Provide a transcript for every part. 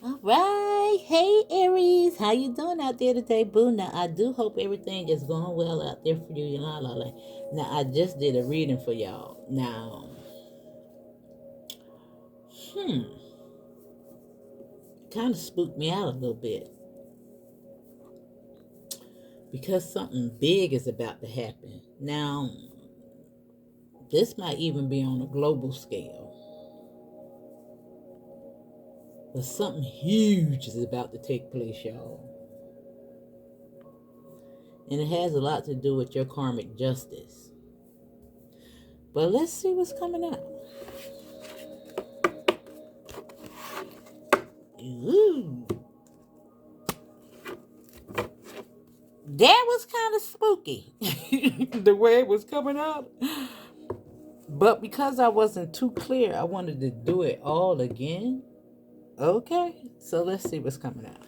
All right. Hey, Aries. How you doing out there today, boo? Now, I do hope everything is going well out there for you. Now, I just did a reading for y'all. Now, hmm, kind of spooked me out a little bit because something big is about to happen. Now, this might even be on a global scale, but something huge is about to take place, y'all. And it has a lot to do with your karmic justice. But let's see what's coming out. Ooh. That was kind of spooky, the way it was coming out. But because I wasn't too clear, I wanted to do it all again. Okay, so let's see what's coming out.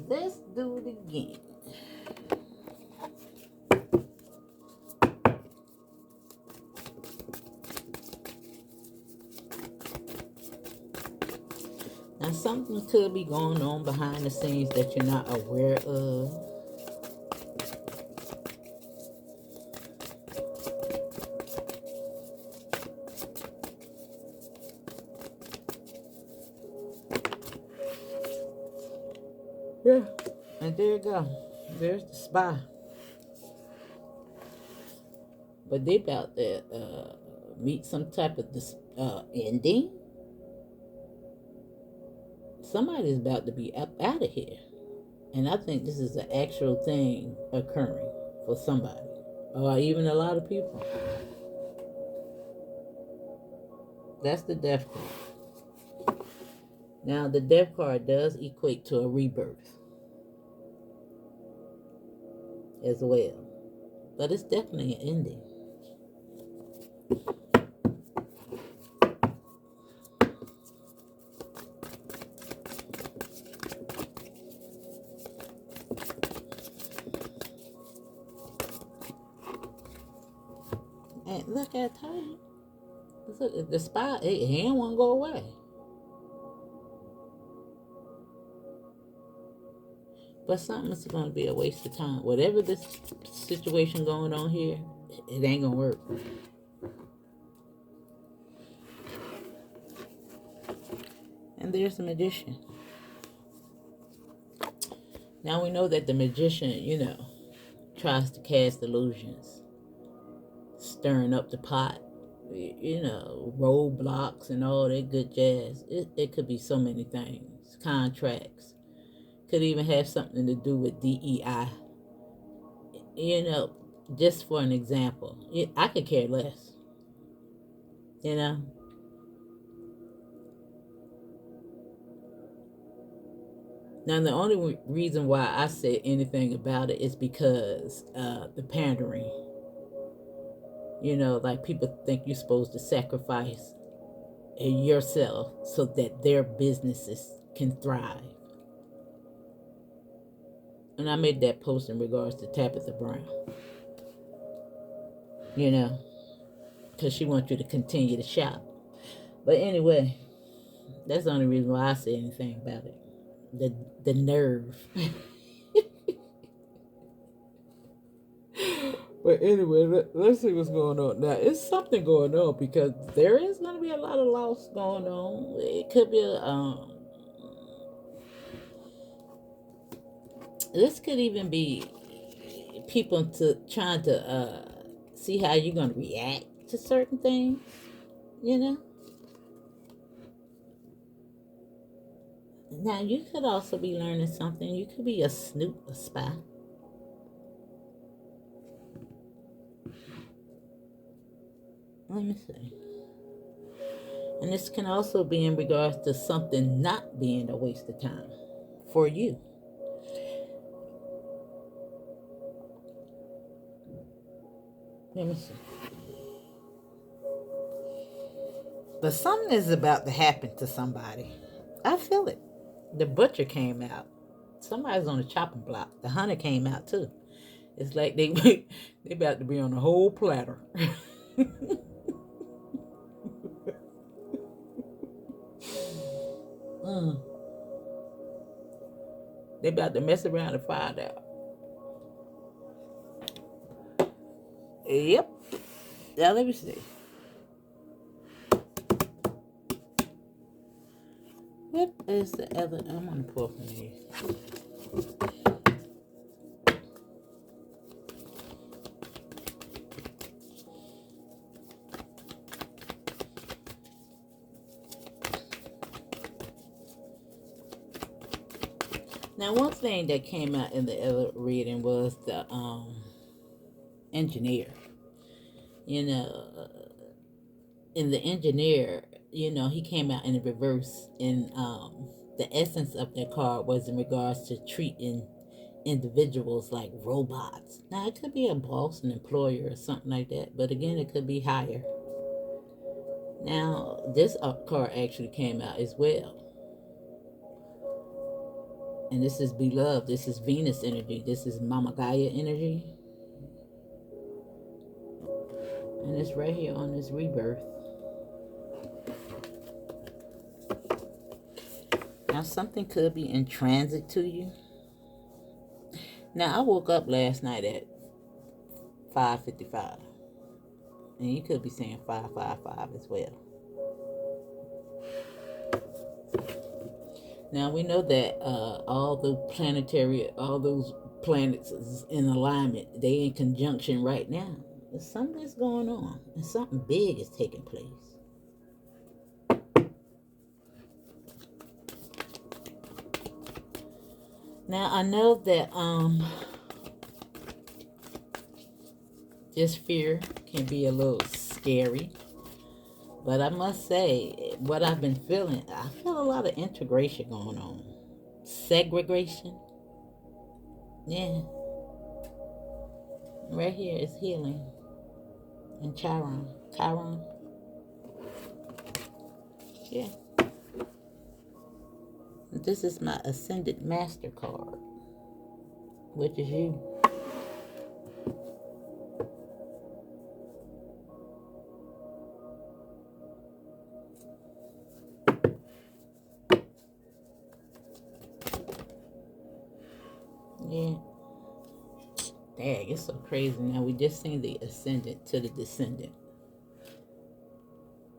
Let's do it again. Now, something could be going on behind the scenes that you're not aware of. Yeah, and there you go. There's the spy. But they about to meet some type of ending. Somebody's about to be up out of here. And I think this is an actual thing occurring for somebody, or even a lot of people. That's the death card. Now, the death card does equate to a rebirth as well, but it's definitely an ending. And look, I tell you, look, the spy, he ain't want to go away. But something's going to be a waste of time. Whatever this situation going on here, it ain't going to work. And there's the magician. Now we know that the magician, tries to cast illusions, stirring up the pot, roadblocks and all that good jazz. It could be so many things. Contracts. Could even have something to do with DEI. You know, just for an example. I could care less. You know? Now, the only reason why I said anything about it is because the pandering. Like people think you're supposed to sacrifice yourself so that their businesses can thrive. And I made that post in regards to Tabitha Brown, you know, because she wants you to continue to shop. But anyway, that's the only reason why I say anything about it. The nerve. But anyway, let's see what's going on. Now, it's something going on because there is going to be a lot of loss going on. It could be this could even be people trying to see how you're going to react to certain things, you know. Now, you could also be learning something. You could be a snoop, a spy. Let me see. And this can also be in regards to something not being a waste of time for you. Let me see. But something is about to happen to somebody. I feel it. The butcher came out. Somebody's on the chopping block. The hunter came out too. It's like they about to be on a whole platter. Mm. They about to mess around and find out. Yep. Now let me see. What is the other? I'm gonna pull from here. Now, one thing that came out in the other reading was the engineer. You know, in the engineer, he came out in the reverse, and the essence of that card was in regards to treating individuals like robots. Now, it could be a boss, an employer, or something like that, but again, it could be higher. Now, this card actually came out as well. And this is beloved. This is Venus energy. This is Mama Gaia energy. And it's right here on this rebirth. Now, something could be in transit to you. Now, I woke up last night at 5:55. And you could be saying 555 as well. Now, we know that all those planets is in alignment. They in conjunction right now. There's something that's going on. And something big is taking place. Now, I know that this fear can be a little scary. But I must say, what I've been feeling, I feel a lot of integration going on. Segregation. Yeah. Right here is healing. And Chiron. Chiron. Yeah. This is my Ascended Master card, which is you. Yeah. Dang, it's so crazy. Now, we just seen the Ascendant to the Descendant.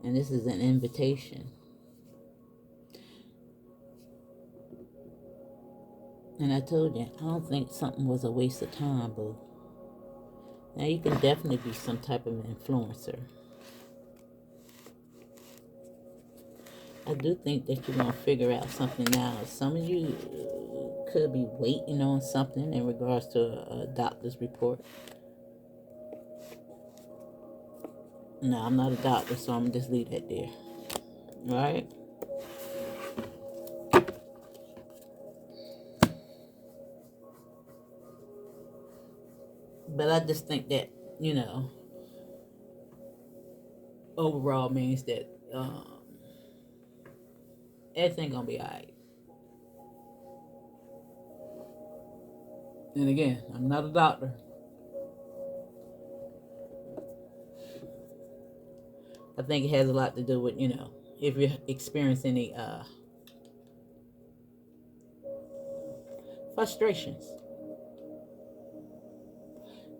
And this is an invitation. And I told you, I don't think something was a waste of time, boo. Now, you can definitely be some type of influencer. I do think that you're going to figure out something now. Some of you could be waiting on something in regards to a doctor's report. No, I'm not a doctor, so I'm going to just leave that there. All right? But I just think that, overall means that everything going to be all right. And again, I'm not a doctor. I think it has a lot to do with, if you're experiencing any frustrations.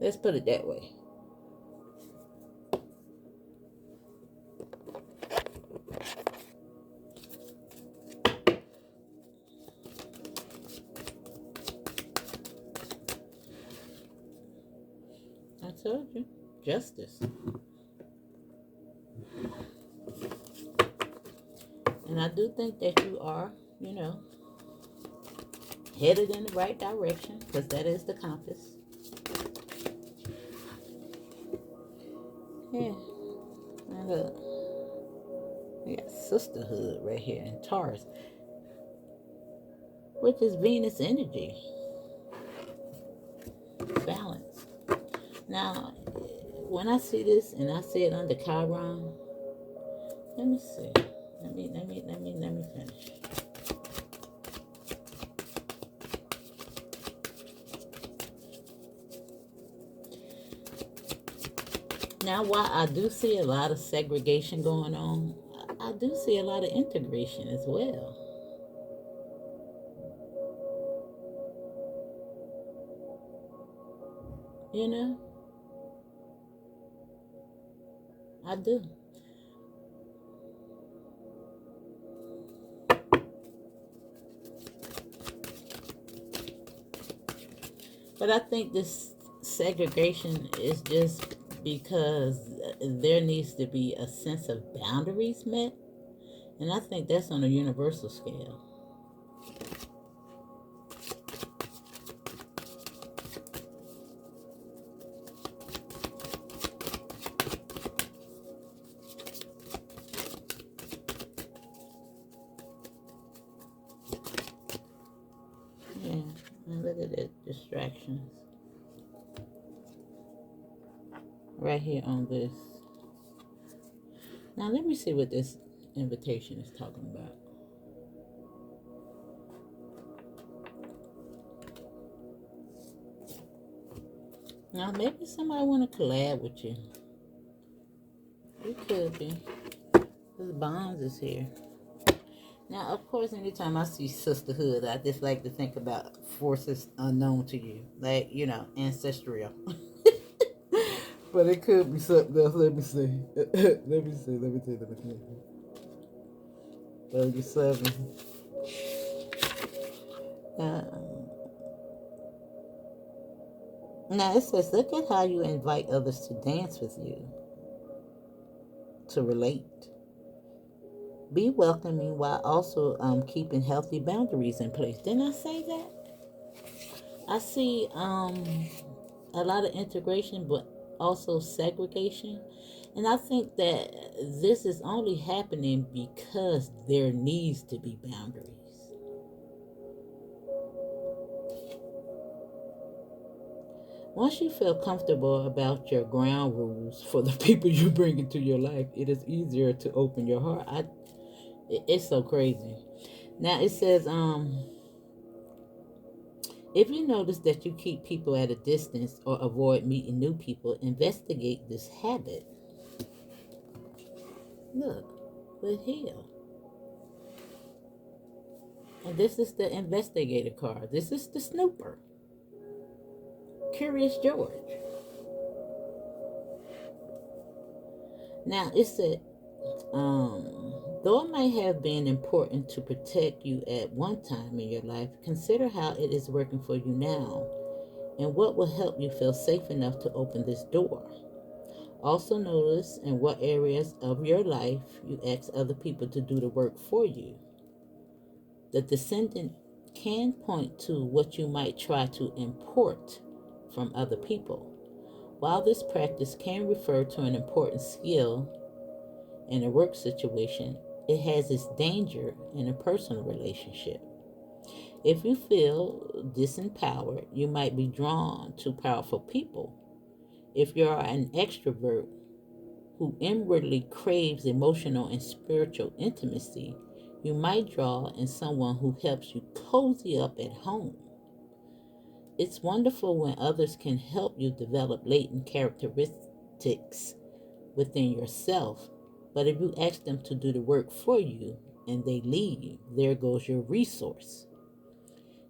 Let's put it that way. I told you. Justice. And I do think that you are, headed in the right direction, because that is the compass. Yeah. And look, we got sisterhood right here in Taurus, which is Venus energy. Balance. Now, when I see this and I see it under Chiron, let me see. Let me finish. Now, while I do see a lot of segregation going on, I I do see a lot of integration as well. You know, I do. But I think this segregation is just because there needs to be a sense of boundaries met. And I think that's on a universal scale. Yeah, and look at the distractions right here on this. Now, let me see what this invitation is talking about. Now, maybe somebody want to collab with you. It could be. This Bonds is here. Now, of course, anytime I see sisterhood, I just like to think about forces unknown to you, like, ancestral. But it could be something else. Let me see. Let me see. Let me see. Let me see. 37. Uh, Now it says, look at how you invite others to dance with you, to relate. Be welcoming while also keeping healthy boundaries in place. Didn't I say that? I see a lot of integration, but also segregation. And I think that this is only happening because there needs to be boundaries. Once you feel comfortable about your ground rules for the people you bring into your life, it is easier to open your heart. It's so crazy. Now it says, if you notice that you keep people at a distance or avoid meeting new people, investigate this habit. Look, we're here. And this is the investigator card. This is the snooper. Curious George. Now it said, though it may have been important to protect you at one time in your life, consider how it is working for you now and what will help you feel safe enough to open this door. Also notice in what areas of your life you ask other people to do the work for you. The descendant can point to what you might try to import from other people. While this practice can refer to an important skill in a work situation, it has its danger in a personal relationship. If you feel disempowered, you might be drawn to powerful people. If you are an extrovert who inwardly craves emotional and spiritual intimacy, you might draw in someone who helps you cozy up at home. It's wonderful when others can help you develop latent characteristics within yourself, but if you ask them to do the work for you and they leave, there goes your resource.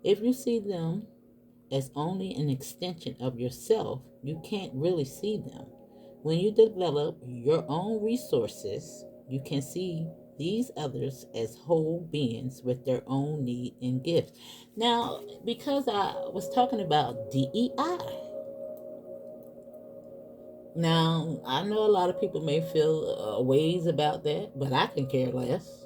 If you see them as only an extension of yourself, you can't really see them. When you develop your own resources, you can see these others as whole beings with their own need and gifts. Now, because I was talking about DEI, now I know a lot of people may feel ways about that, but I can care less.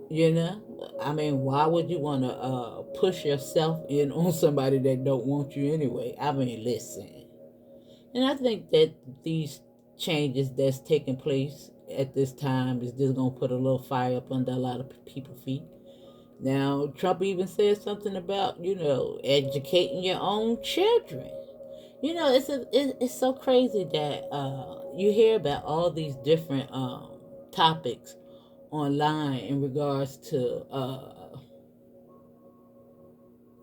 You know, I mean, why would you want to push yourself in on somebody that don't want you anyway? I mean, listen. And I think that these changes that's taking place at this time is just going to put a little fire up under a lot of people's feet. Now, Trump even said something about, educating your own children. It's so crazy that you hear about all these different topics online in regards to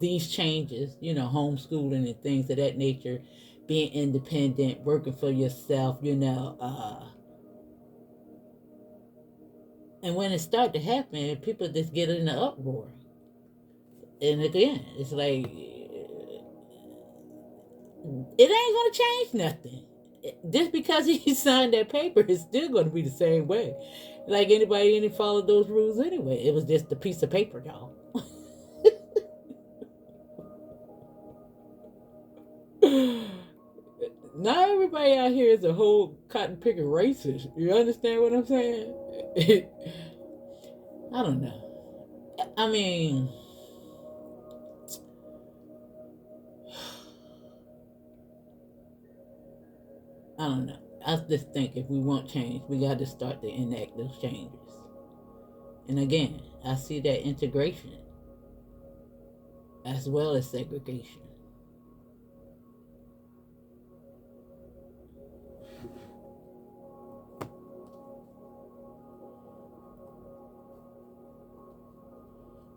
these changes, homeschooling and things of that nature, being independent, working for yourself, And when it started to happen, people just get in an uproar. And again, it's like it ain't gonna change nothing. Just because he signed that paper, it's still gonna be the same way. Like anybody any followed those rules anyway. It was just a piece of paper, y'all. Not everybody out here is a whole cotton picking racist. You understand what I'm saying? I don't know. I mean, I don't know. I just think if we want change, we got to start to enact those changes. And again, I see that integration as well as segregation.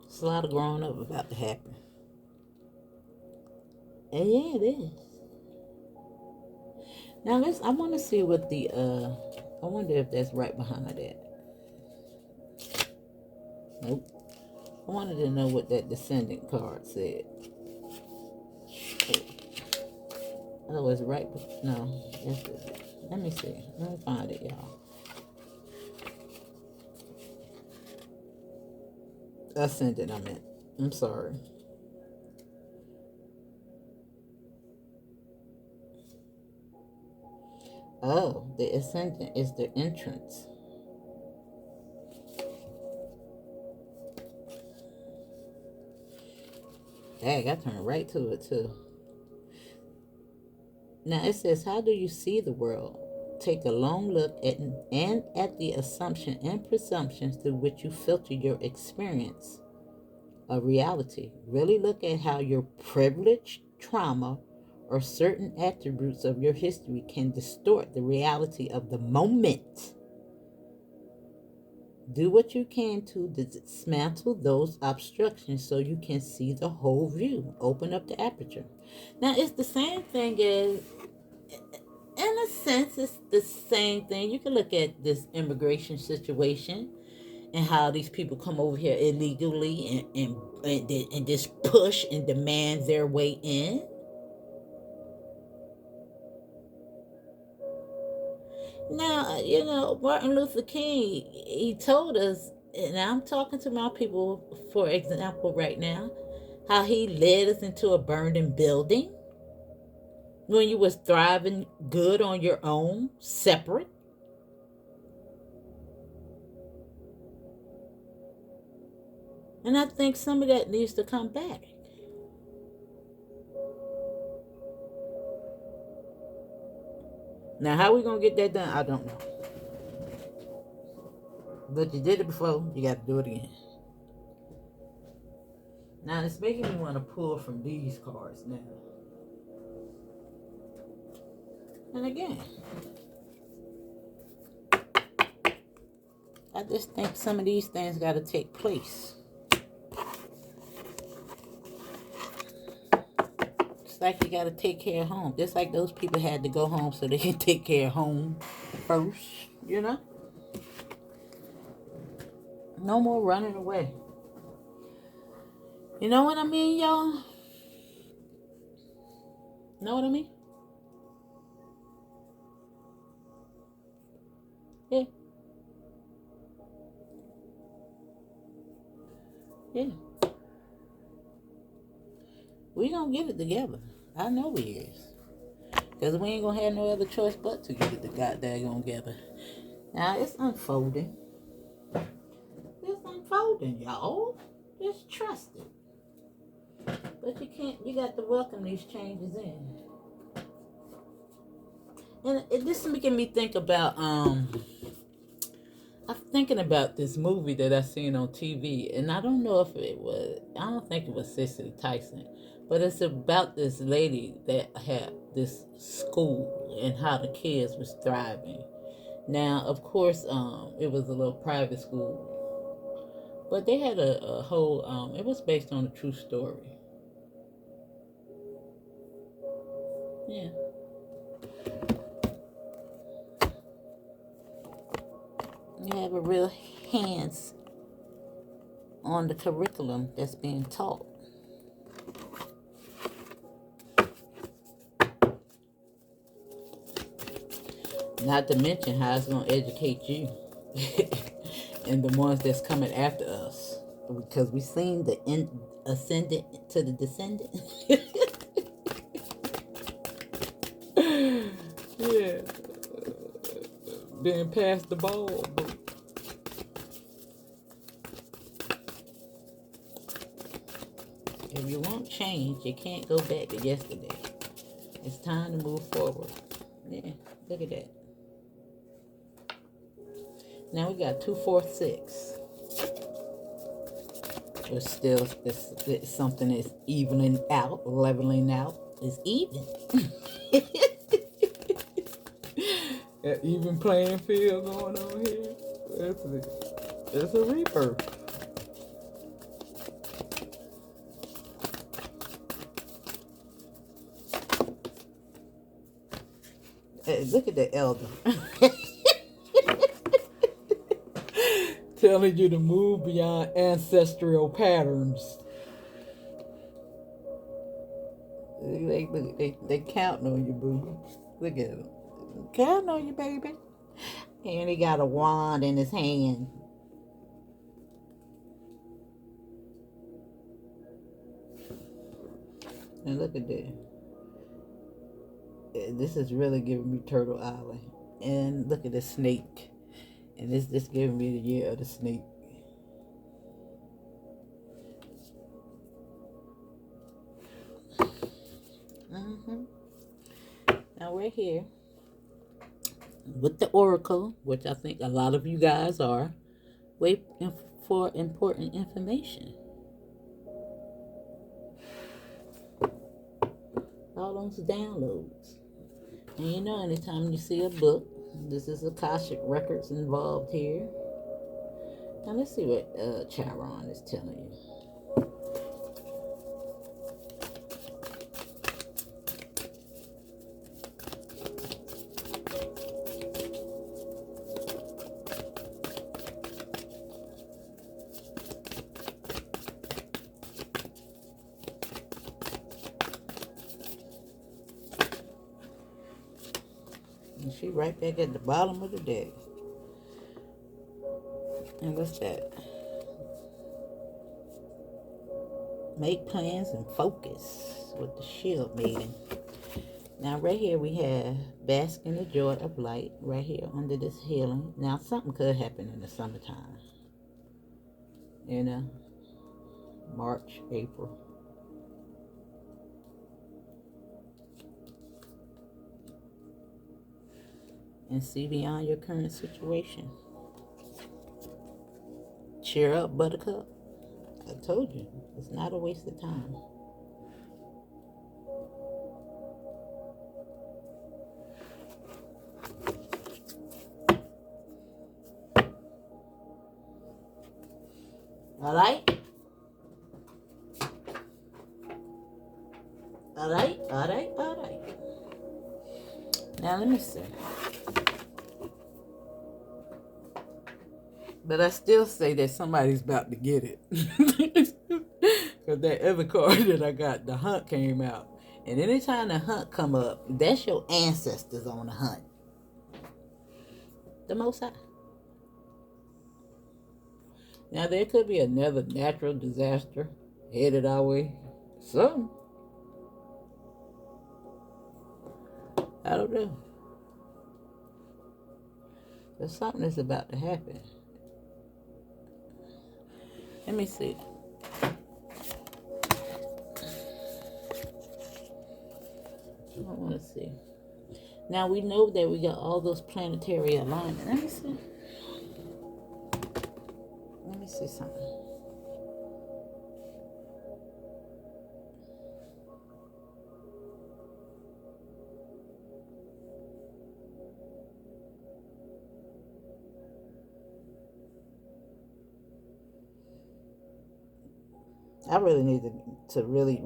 It's a lot of growing up about to happen. And yeah, it is. Now I want to see what the I wonder if that's right behind that. Nope. I wanted to know what that descendant card said. Oh, it's right. No, this is it. Let me see. Let me find it, y'all. Ascendant, I meant. I'm sorry. Oh, the ascendant is the entrance. Dang, I turned right to it too. Now it says, how do you see the world? Take a long look at and at the assumption and presumptions through which you filter your experience of reality. Really look at how your privilege, trauma, or certain attributes of your history can distort the reality of the moment. Do what you can to dismantle those obstructions so you can see the whole view. Open up the aperture. Now, it's the same thing as, in a sense, it's the same thing. You can look at this immigration situation and how these people come over here illegally and just push and demand their way in. Now, Martin Luther King, he told us, and I'm talking to my people, for example, right now, how he led us into a burning building when you was thriving good on your own, separate. And I think some of that needs to come back. Now, how we going to get that done, I don't know. But you did it before, you got to do it again. Now, it's making me want to pull from these cards now. And again, I just think some of these things got to take place. It's like you got to take care of home. Just like those people had to go home so they can take care of home first, No more running away. You know what I mean, y'all? Know what I mean? Yeah. Yeah. We gonna get it together. I know we is. Because we ain't gonna have no other choice but to get it the goddamn together. Now, it's unfolding. It's unfolding, y'all. Just trust it. But you got to welcome these changes in. And this is making me think about, I'm thinking about this movie that I seen on TV, and I don't know if I don't think it was Cicely Tyson, but it's about this lady that had this school and how the kids was thriving. Now, of course, it was a little private school, but they had a whole, it was based on a true story. Yeah. You have a real hands on the curriculum that's being taught. Not to mention how it's going to educate you and the ones that's coming after us. Because we seen the ascendant to the descendant. Yeah. Being passed the ball. If you want change, you can't go back to yesterday. It's time to move forward. Yeah, look at that. Now we got 2, 4, 6. But still, it's something that's evening out, leveling out. It's even. That even playing field going on here. It's a rebirth. Hey, look at the elder. Telling you to move beyond ancestral patterns. They counting on you, boo. Look at them. Counting on you, baby. And he got a wand in his hand. And look at that. This is really giving me Turtle Island. And look at the snake. And this just giving me the year of the snake. Now we're here with the Oracle, which I think a lot of you guys are waiting for important information. All those downloads. And you know, anytime you see a book, this is Akashic Records involved here. Now let's see what Chiron is telling you. And she right back at the bottom of the deck. And what's that? Make plans and focus with the shield maiden. Now right here we have bask in the joy of light right here under this healing. Now something could happen in the summertime. You know, March, April. And see beyond your current situation. Cheer up, buttercup. I told you, it's not a waste of time. All right? All right, all right, all right. Now let me see. But I still say that somebody's about to get it. Because that other card that I got, the hunt came out. And anytime the hunt come up, that's your ancestors on the hunt. The Most High. Now there could be another natural disaster headed our way. Something. I don't know. There's something that's about to happen. Let me see. I want to see. Now we know that we got all those planetary alignments. Let me see. Let me see something. I really need to really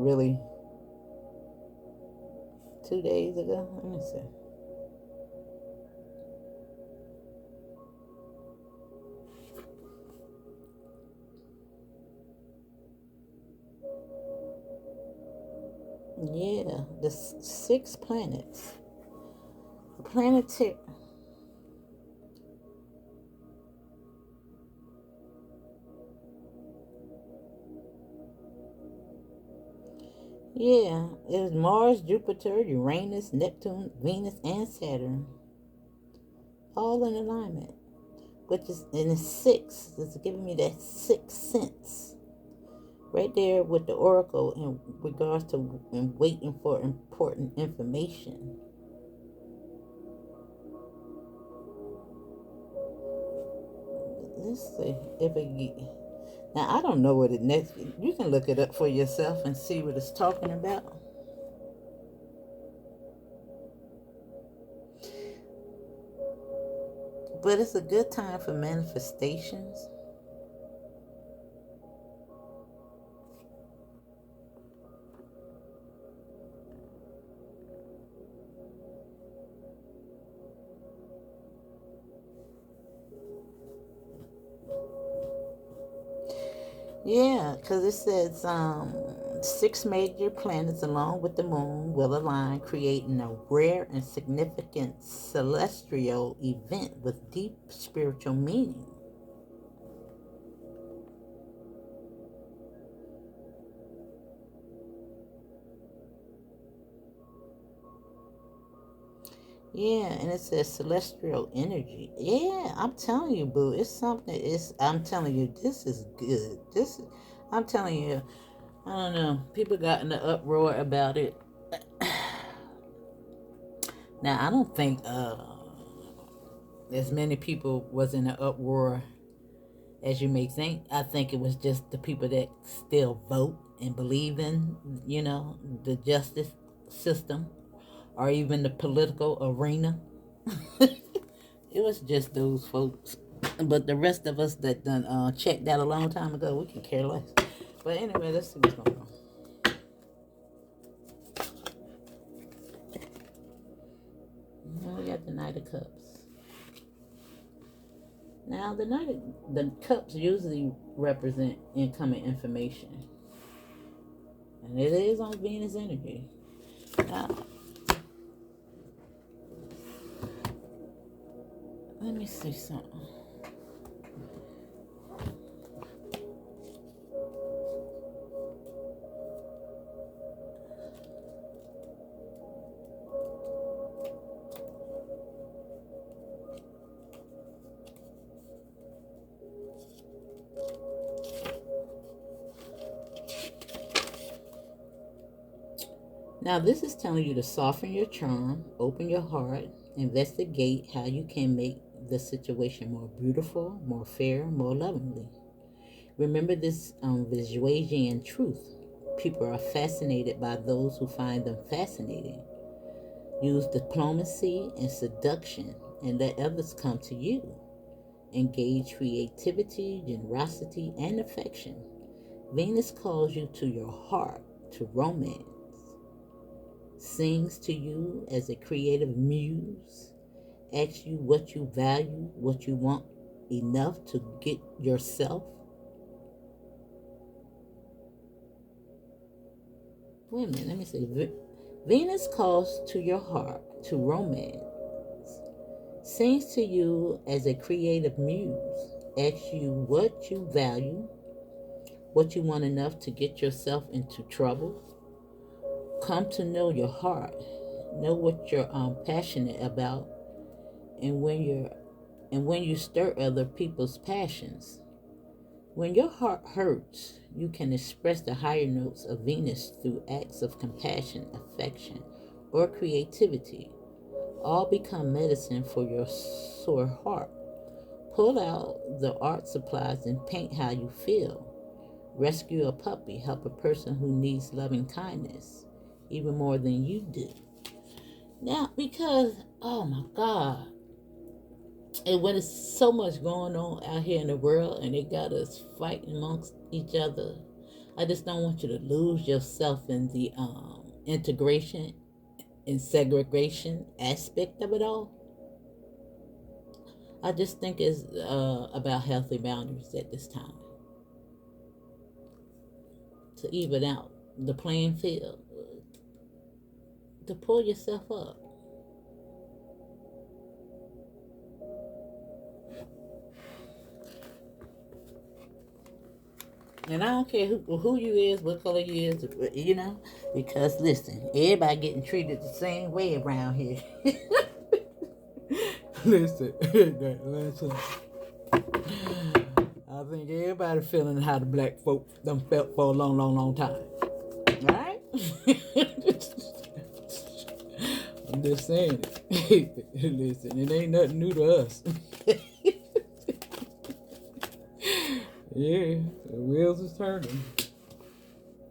2 days ago. Let me see. Yeah, the six planets. The planetary. Yeah, it was Mars, Jupiter, Uranus, Neptune, Venus, and Saturn, all in alignment. Which is in the six. It's giving me that sixth sense right there with the oracle in regards to and waiting for important information. Let's see if it. Now I don't know what it next. You can look it up for yourself and see what it's talking about. But it's a good time for manifestations. Yeah, because it says six major planets along with the moon will align, creating a rare and significant celestial event with deep spiritual meaning. Yeah, and it says celestial energy. Yeah, I'm telling you, boo, it's something. I'm telling you, this is good. I'm telling you, I don't know. People got in the uproar about it. Now, I don't think as many people was in an uproar as you may think. I think it was just the people that still vote and believe in, the justice system or even the political arena. It was just those folks. But the rest of us that done checked out a long time ago, we can care less. But anyway, let's see what's going on. Now we got the Knight of Cups. Now the cups usually represent incoming information, and it is on Venus energy. Now, let me see something. Now, this is telling you to soften your charm, open your heart, investigate how you can make the situation more beautiful, more fair, more lovingly. Remember this Visuasian truth. People are fascinated by those who find them fascinating. Use diplomacy and seduction and let others come to you. Engage creativity, generosity, and affection. Venus calls you to your heart, to romance, sings to you as a creative muse, asks you what you value, what you want enough to get yourself. Wait a minute, let me see. Venus calls to your heart, to romance, sings to you as a creative muse, asks you what you value, what you want enough to get yourself into trouble. Come to know your heart, know what you're passionate about, and when you stir other people's passions. When your heart hurts, you can express the higher notes of Venus through acts of compassion, affection, or creativity. All become medicine for your sore heart. Pull out the art supplies and paint how you feel. Rescue a puppy, help a person who needs loving kindness, even more than you do. Now, because, oh my God, and when it's so much going on out here in the world and it got us fighting amongst each other, I just don't want you to lose yourself in the integration and segregation aspect of it all. I just think it's about healthy boundaries at this time to even out the playing field. to pull yourself up. And I don't care who you is, what color you is, you know, because listen, everybody getting treated the same way around here. Listen, listen. I think everybody feeling how the black folks done felt for a long, long, long time. All right? I'm just saying it. Listen, it ain't nothing new to us. Yeah, the wheels is turning.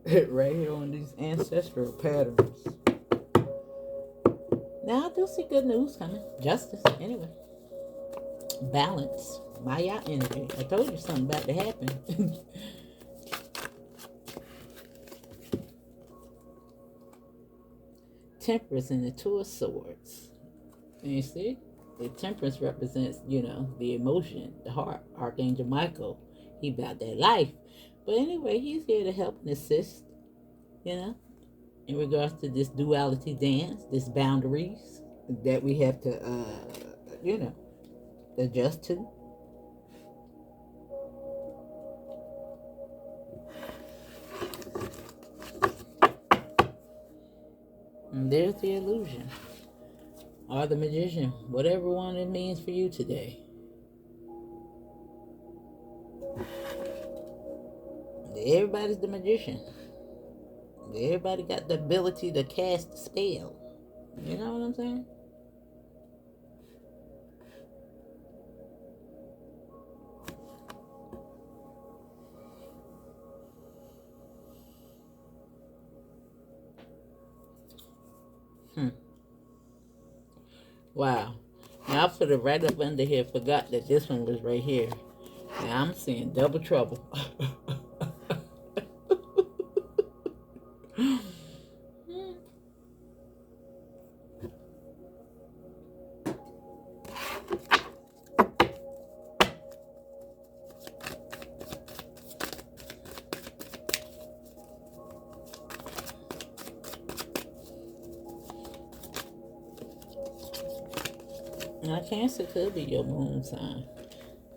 Right here on these ancestral patterns. Now I do see good news coming. Justice, anyway. Balance. Maya energy. I told you something about to happen. Temperance and the Two of Swords. And you see? The temperance represents, you know, the emotion, the heart. Archangel Michael. He about that life. But anyway, he's here to help and assist, you know, in regards to this duality dance, this boundaries that we have to, you know, adjust to. And there's the illusion, or the magician, whatever one it means for you today. Everybody's the magician. Everybody got the ability to cast a spell. You know what I'm saying? Wow. Now I put it right up under here. Forgot that this one was right here. Now I'm seeing double trouble. Now Cancer could be your moon sign.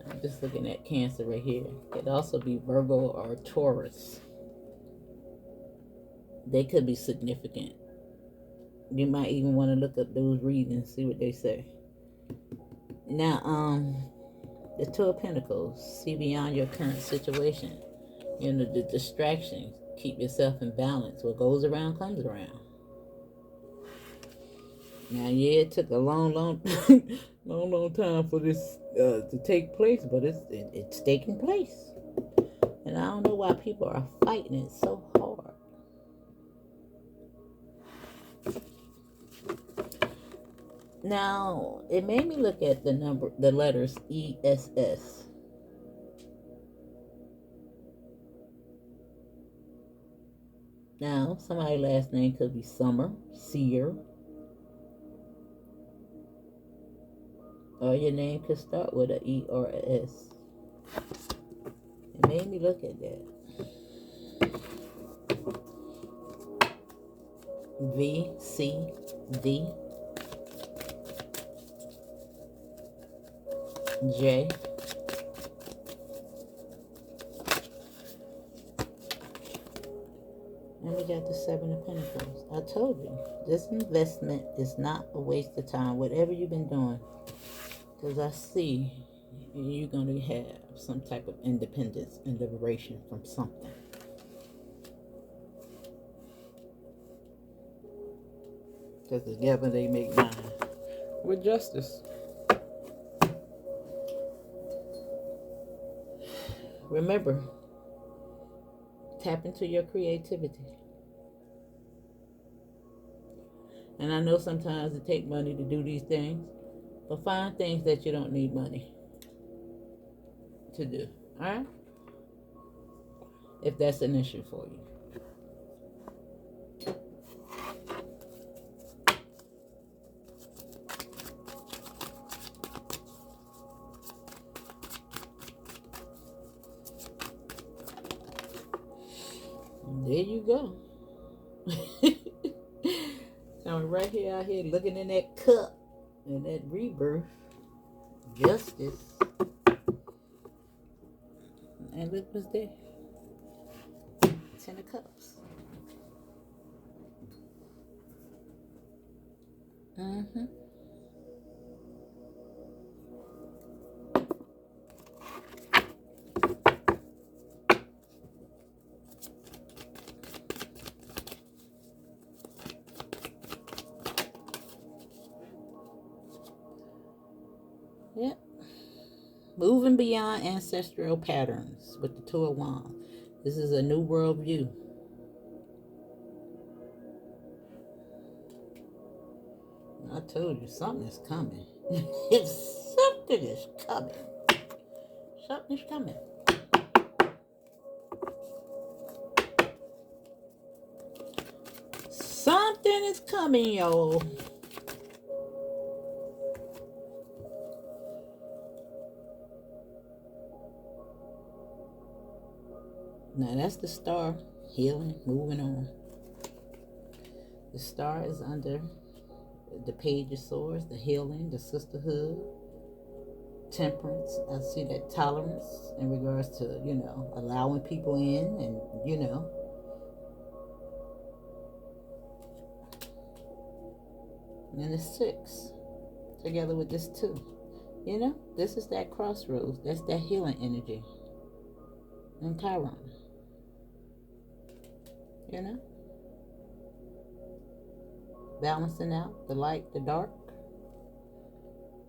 I'm just looking at Cancer right here. It could also be Virgo or Taurus. They could be significant. You might even want to look up those readings, see what they say. Now, the Two of Pentacles, see beyond your current situation. You know, the distractions. Keep yourself in balance. What goes around comes around. Now, yeah, it took a long, long time for this to take place, but it's taking place. And I don't know why people are fighting it so hard. Now, it made me look at the letters ESS. Now, somebody's last name could be Summer, Seer, or your name could start with an E or a S. It made me look at that. V, C, D, J, and we got the Seven of Pentacles. I told you, this investment is not a waste of time, whatever you've been doing. Because I see you're going to have some type of independence and liberation from something. Because together they make nine. With justice. Remember, tap into your creativity. And I know sometimes it takes money to do these things, but find things that you don't need money to do. Alright? If that's an issue for you. There you go. Sound right here out here looking in that cup and that rebirth, justice. And look what's there. 10 of Cups. Mm-hmm. Yep. Moving beyond ancestral patterns with the Two of Wands. This is a new world view. I told you, something is coming. Something is coming. Something is coming. Something is coming, y'all. Now that's the star, healing, moving on. The star is under the Page of Swords, the healing, the sisterhood, temperance. I see that tolerance in regards to, allowing people in and, And then the 6 together with this 2. This is that crossroads. That's that healing energy. And Chiron. Balancing out the light, the dark.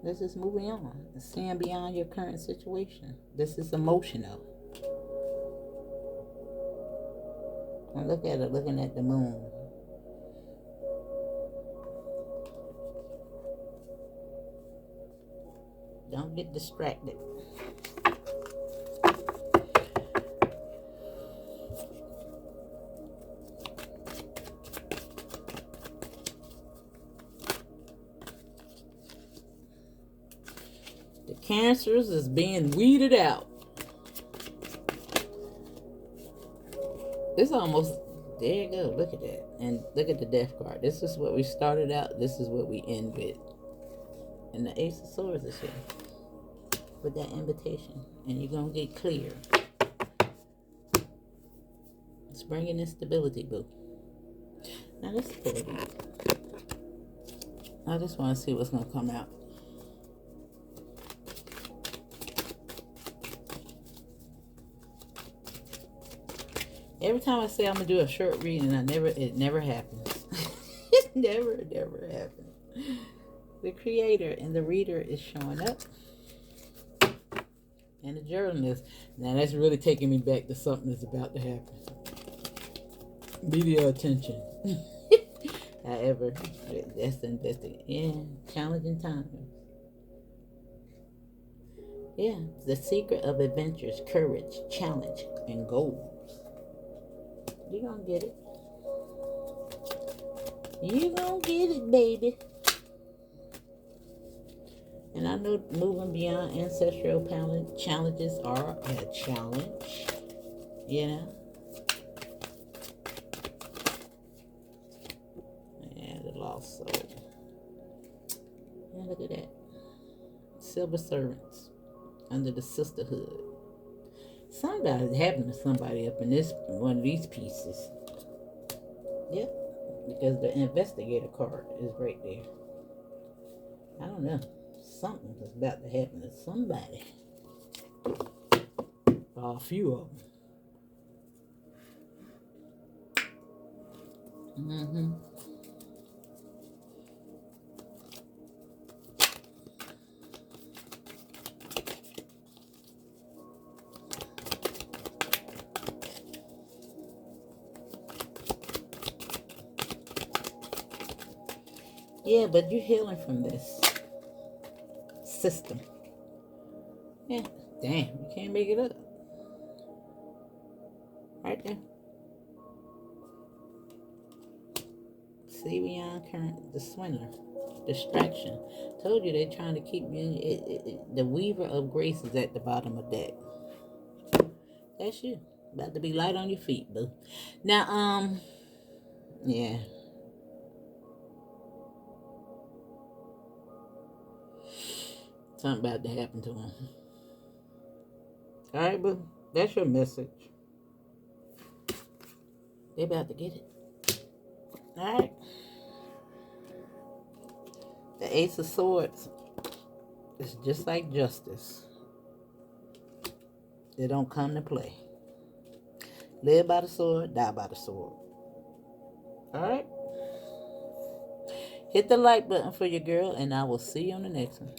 This is moving on. Seeing beyond your current situation. This is emotional. And look at it, looking at the moon. Don't get distracted. The Cancers is being weeded out. It's almost, there you go, look at that. And look at the Death card. This is what we started out, this is what we end with. And the Ace of Swords is here with that invitation. And you're going to get clear. It's bringing in stability, boo. Now let's pull it. I just want to see what's going to come out. Every time I say I'm going to do a short reading, it never happens. It never happens. The creator and the reader is showing up. And the journalist. Now that's really taking me back to something that's about to happen. Media attention. However, that's the investigation. Yeah, challenging times. Yeah, the secret of adventures, courage, challenge, and goals. You're gonna get it. You're gonna get it, baby. And I know moving beyond ancestral challenges are a challenge. Yeah, the lost soul. Yeah, look at that. Silver servants under the sisterhood. Somebody's happening to somebody up in this one of these pieces. Yep, because the investigator card is right there. I don't know. Something is about to happen to somebody. Or a few of them. Yeah, but you're healing from this system. Yeah, damn, you can't make it up. Right there. See beyond current, the swindler, distraction. Told you they're trying to keep you. The Weaver of Grace is at the bottom of that. That's you. About to be light on your feet, boo. Now, yeah. Something about to happen to them. All right, but that's your message. They about to get it. All right. The Ace of Swords is just like justice. They don't come to play. Live by the sword, die by the sword. All right. Hit the like button for your girl, and I will see you on the next one.